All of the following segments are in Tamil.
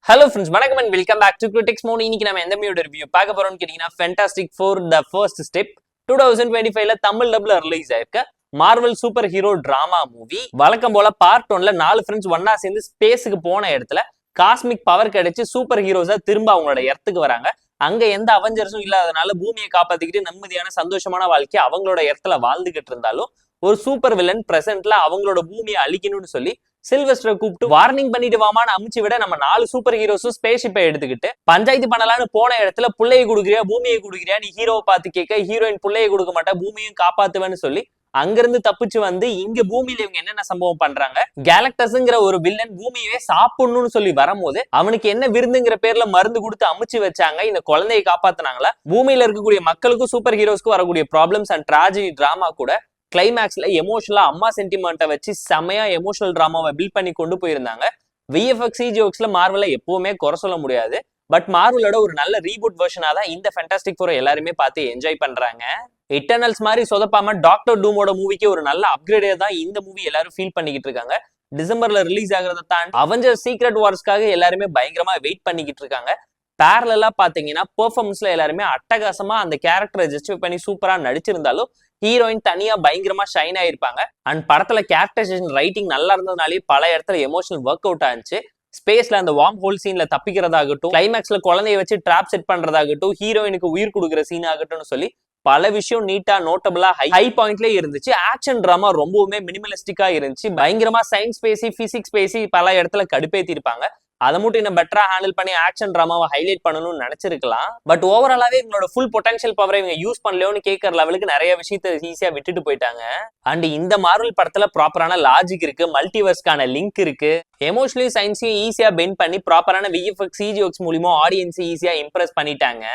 Hello friends, வணக்கம் and welcome back to Critics Mode. இன்னைக்கு நம்ம எந்த மூவியோட ரிவ்யூ பார்க்க போறோம்னு கேட்டீங்கன்னா Fantastic Four The First Step 2025ல தமிழ் டப்ல ரிலீஸ் ஆயிருக்க Marvel superhero drama movie. வழக்கம் போல பார்ட் 1ல 4 ஃப்ரெண்ட்ஸ் ஒன்னா சேர்ந்து ஸ்பேஸுக்கு போன இடத்துல காஸ்மிக் பவர் கிடைச்சு சூப்பர் ஹீரோஸா திரும்ப அவங்களோட இடத்துக்கு வராங்க. அங்க எந்த அவெஞ்சர்ஸும் இல்லாதனால பூமியை காப்பாத்திக்கிட்டு நிம்மதியான சந்தோஷமான வாழ்க்கை அவங்களோட இடத்துல வாழ்ந்துகிட்டு இருந்தாலும் ஒரு சூப்பர் வில்லன் பிரசன்ட்ல அவங்களோட பூமியை அழிக்கணும்னு சொல்லி சில்வஸ்டரை கூப்பிட்டு வார்னிங் பண்ணிட்டு வாமான்னு அமுச்சு விட நம்ம 4 சூப்பர் ஹீரோஸும் ஸ்பேஸ்ஷிப்பை எடுத்துக்கிட்டு பஞ்சாயத்து பண்ணலான்னு போன இடத்துல புள்ளையை கொடுக்குறியா பூமியை கொடுக்குறியா நீ ஹீரோவை பார்த்து கேட்க ஹீரோயின் புள்ளையை கொடுக்க மாட்டா பூமியும் காப்பாத்துவேன்னு சொல்லி அங்கிருந்து தப்பிச்சு வந்து இங்க பூமியில இவங்க என்னென்ன சம்பவம் பண்றாங்க. கேலக்டஸ்ங்கிற ஒரு வில்லன் பூமியவே சாப்பிடணும்னு சொல்லி வரும்போது அவனுக்கு என்ன விருந்துங்கிற பேர்ல மருந்து கொடுத்து அமுச்சு வச்சாங்க. இந்த குழந்தையை காப்பாத்தினாங்களா, பூமியில இருக்கக்கூடிய மக்களுக்கும் சூப்பர் ஹீரோஸ்க்கும் வரக்கூடிய ப்ராப்ளம்ஸ் அண்ட் டிராஜடி டிராமா கூட கிளைமேக்ஸ்ல எமோஷனலா அம்மா சென்டிமெண்ட்டை வச்சு செமையா எமோஷனல் டிராமாவை பில்ட் பண்ணி கொண்டு போயிருந்தாங்க. விஎஃப்எக்ஸ் சிஜிஎக்ஸ்ல மார்வலை எப்பவுமே குறை சொல்ல முடியாது. பட் மார்வலோட ஒரு நல்ல ரீபூட் வெர்ஷனா தான் இந்த ஃபேண்டாஸ்டிக் ஃபோரை எல்லாருமே பார்த்து என்ஜாய் பண்றாங்க. இட்டர்னல்ஸ் மாதிரி சொதப்பாம டாக்டர் டூமோட மூவிக்கு ஒரு நல்ல அப்கிரேடே தான் இந்த மூவி எல்லாரும் ஃபீல் பண்ணிக்கிட்டு இருக்காங்க. டிசம்பர்ல ரிலீஸ் ஆகிறத தாண்டி அவெஞ்சர் சீக்ரெட் வார்ஸ்க்காக எல்லாருமே பயங்கரமா வெயிட் பண்ணிக்கிட்டு இருக்காங்க. பேரலா பாத்தீங்கன்னா பெர்ஃபார்மன்ஸ்ல எல்லாருமே அட்டகாசமா அந்த கேரக்டரை ஜஸ்டிஃபை பண்ணி சூப்பரா நடிச்சிருந்தாலும் ஹீரோயின் தனியா பயங்கரமா ஷைன் ஆயிருப்பாங்க. அண்ட் படத்துல கேரக்டரைசேஷன் ரைட்டிங் நல்லா இருந்ததுனாலே பல இடத்துல எமோஷனல் ஒர்க் அவுட் ஆச்சு. ஸ்பேஸ்ல அந்த வார்ம் ஹோல் சீன்ல தப்பிக்கிறதாகட்டும், கிளைமேக்ஸ்ல குழந்தைய வச்சு ட்ராப் செட் பண்றதாகட்டும், ஹீரோயினுக்கு உயிர் கொடுக்குற சீன் ஆகட்டும்னு சொல்லி பல விஷயம் நீட்டா நோட்டபிளா ஹை பாயிண்ட்லயே இருந்துச்சு. ஆக்ஷன் டிராமா ரொம்பவுமே மினிமலிஸ்டிக்கா இருந்துச்சு. பயங்கரமா சயின்ஸ் பேசி பிசிக்ஸ் பேசி பல இடத்துல கடுப்பேத்தி இருப்பாங்க. அதை மட்டும் இன்னும் பெட்டரா ஹேண்டில் பண்ணி ஆக்ஷன் டிராமாவை ஹைலைட் பண்ணணும்னு நினைச்சிருக்கலாம். பட் ஓவராலாவே இவங்களோட ஃபுல் பொட்டன்ஷியல் பவரை இவங்க யூஸ் பண்ணலையோன்னு கேட்கற லெவலுக்கு நிறைய விஷயத்த ஈஸியா விட்டுட்டு போயிட்டாங்க. அண்ட் இந்த மார்வல் படத்துல ப்ராப்பரான லாஜிக் இருக்கு, மல்டிவர்ஸ்க்கான லிங்க் இருக்கு, எமோஷனலி சயின்ஸையும் ஈஸியா பெண்ட் பண்ணி ப்ராப்பரான விஎஃப்எக்ஸ் சிஜிஎக்ஸ் மூலியமா ஆடியன்ஸ் ஈஸியா இம்ப்ரெஸ் பண்ணிட்டாங்க.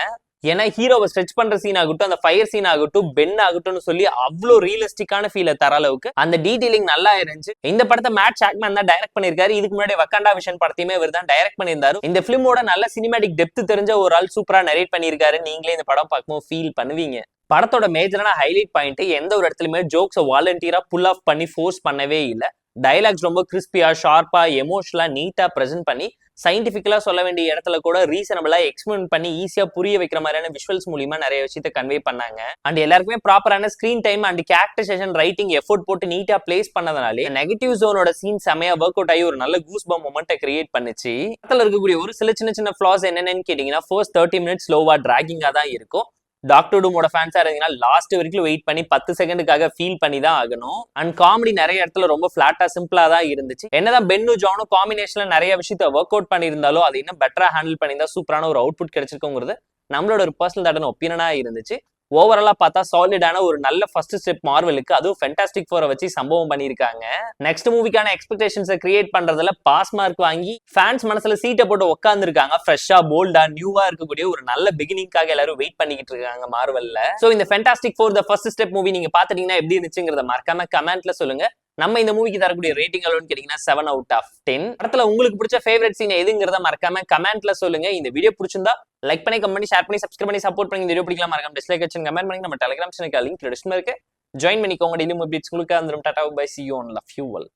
ஏன்னா ஹீரோவை ஸ்ட்ரெச் பண்ற சீன் ஆகட்டும், அந்த ஃபயர் சீன் ஆகட்டும், பென் ஆகட்டும்னு சொல்லி அவ்வளோ ரியலிஸ்டிக்கான ஃபீலை தர அளவுக்கு அந்த டீடைலிங் நல்லா இருந்துச்சு. இந்த படத்தை மேட் சாக்மேன் தான் டைரக்ட் பண்ணிருக்காரு. இதுக்கு முன்னாடி வக்காண்டா விஷன் படத்தையுமே இவர் தான் டைரக்ட் பண்ணியிருந்தாரு. இந்த பிலிமோட நல்ல சினிமேட்டிக் டெப்த் தெரிஞ்ச ஒரு ஆள் சூப்பரா நரேட் பண்ணியிருக்காரு. நீங்களே இந்த படம் பார்க்கும்போது ஃபீல் பண்ணுவீங்க. படத்தோட மேஜரான ஹைலைட் பாயிண்ட் எந்த ஒரு இடத்துலயுமே ஜோக்ஸை வாலண்டியரா புல் ஆஃப் பண்ணி ஃபோர்ஸ் பண்ணவே இல்லை. டைலாக்ஸ் ரொம்ப கிறிஸ்பியா ஷார்ப்பா எமோஷனலா நீட்டா பிரசென்ட் பண்ணி சயின்டிபிக்கலா சொல்ல வேண்டிய இடத்துல கூட ரீசனபிளா எக்ஸ்பிளைன் பண்ணி ஈஸியா புரிய வைக்கிற மாதிரியான விஷுவல்ஸ் மூலியமா நிறைய விஷயத்த கன்வே பண்ணாங்க. அண்ட் எல்லாருக்குமே ப்ராப்பரான screen time and characterisation writing effort போட்டு நீட்டா பிளேஸ் பண்ணதுனாலே நெகட்டிவ் ஜோனோட சீன் செமையா ஒர்க் அவுட் ஆகி ஒரு நல்ல கூஸ் பம் மொமெண்ட்டை கிரியேட் பண்ணுச்சு. படத்துல இருக்கக்கூடிய ஒரு சில சின்ன சின்ன ஃபிளாஸ் என்னென்னு கேட்டீங்கன்னா, ஃபர்ஸ்ட் 30 மினிட்ஸ் ஸ்லோவா டிராகிங்கா தான் இருக்கும். டாக்டர் டூமோட ஃபேன்ஸா இருந்தீங்கன்னா லாஸ்ட் வரைக்கும் வெயிட் பண்ணி 10 செகண்டுக்காக ஃபீல் பண்ணி தான் ஆகணும். அண்ட் காமெடி நிறைய இடத்துல ரொம்ப பிளாட்டா சிம்பிளா தான் இருந்துச்சு. என்னதான் பென்னு ஜானும் காம்பினேஷன்ல நிறைய விஷயத்த ஒர்க் அவுட் பண்ணியிருந்தாலும் அது இன்னும் பெட்டரா ஹேண்டில் பண்ணியிருந்தா சூப்பரான ஒரு அவுட்புட் கிடைச்சிருக்குங்கிறது நம்மளோட ஒரு பர்சனல் தாட்டான ஒப்பீனியனா இருந்துச்சு. ஓவராலா பார்த்தா சாலிடான ஒரு நல்ல ஃபர்ஸ்ட் ஸ்டெப் மார்வலுக்கு, அதுவும் ஃபேண்டாஸ்டிக் ஃபோரை வச்சு சம்பவம் பண்ணியிருக்காங்க. நெக்ஸ்ட் மூவிக்கான எக்ஸ்பெக்டேஷன்ஸை கிரியேட் பண்றதுல பாஸ் மார்க் வாங்கி ஃபேன்ஸ் மனசுல சீட்டை போட்டு உட்காந்துருக்காங்க. ஃப்ரெஷ்ஷா போல்டா நியூவா இருக்கக்கூடிய ஒரு நல்ல பிகினிங்காக எல்லாரும் வெயிட் பண்ணிக்கிட்டு இருக்காங்க மார்வல்ல. சோ இந்த fantastic four the first step movie நீங்க பாத்துட்டீங்கன்னா எப்படி இருந்துச்சுங்கிறத மறக்காம கமெண்ட்ல சொல்லுங்க. நம்ம இந்த மூவிக்கு தரக்கூடிய ரேட்டிங் அளவுன்னு கேட்டீங்கன்னா 7 out of 10. படத்துல உங்களுக்கு பிடிச்ச ஃபேவரட் சீன் எதுங்கிறத மறக்காம கமெண்ட்ல சொல்லுங்க. இந்த வீடியோ பிடிச்சிருந்தா லைக் பண்ணி, கமெண்ட் பண்ணி, ஷேர் பண்ணி, சப்ஸ்கிரைப் பண்ணி சப்போர்ட் பண்ணி. இந்த வீடியோ பிடிக்கலாம் மறக்காம டிஸ்லைக் வச்சு கமெண்ட் பண்ணி. நம்ம டெலிகிராம் சேனலுக்கு லிங்க் டிஸ்கிரிப்ஷன்ல இருக்கு, ஜாயின் பண்ணிக்கோங்க. டெய்லி அப்டேட்ஸ் உங்களுக்கு வந்துரும். Tata bye, see you on love you all.